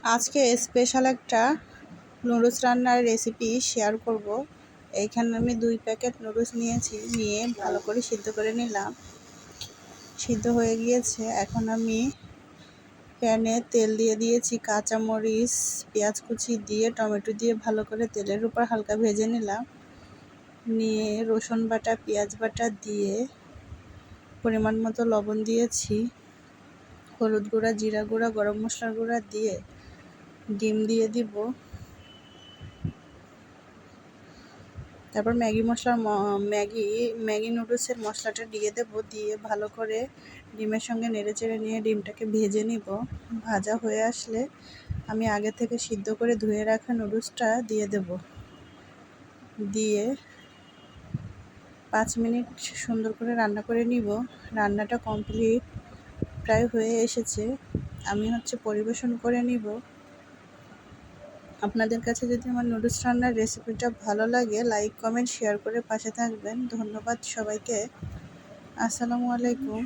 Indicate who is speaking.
Speaker 1: আজকে স্পেশাল একটা নুডলস রান্নার রেসিপি শেয়ার করব। এইখানে আমি 2 প্যাকেট নুডলস নিয়েছি, নিয়ে ভালো করে সিদ্ধ করে নিলাম। সিদ্ধ হয়ে গিয়েছে। এখন আমি প্যানে তেল দিয়ে দিয়েছি, কাঁচামরিচ, পেঁয়াজ কুচি দিয়ে, টমেটো দিয়ে ভালো করে তেলের উপর হালকা ভেজে নিলাম। নিয়ে রসুন বাটা, পেঁয়াজ বাটা দিয়ে পরিমাণ মতো লবণ দিয়েছি, হলুদ গুঁড়া, জিরা গুঁড়া, গরম মশলার গুঁড়া দিয়ে ডিম দিয়ে দিব। তারপর ম্যাগি নুডলসের মশলাটা দিয়ে দেবো। দিয়ে ভালো করে ডিমের সঙ্গে নেড়েচেড়ে নিয়ে ডিমটাকে ভেজে নিব। ভাজা হয়ে আসলে আমি আগে থেকে সিদ্ধ করে ধুয়ে রাখা নুডলসটা দিয়ে দেব। দিয়ে 5 মিনিট সুন্দর করে রান্না করে নিব। রান্নাটা কমপ্লিট, প্রায় হয়ে এসেছে। আমি পরিবেশন করে নিব। আপনাদের কাছে যদি আমার নুডলস রান্নার রেসিপিটা ভালো লাগে, লাইক, কমেন্ট, শেয়ার করে পাশে থাকবেন। ধন্যবাদ সবাইকে। আসসালামু আলাইকুম।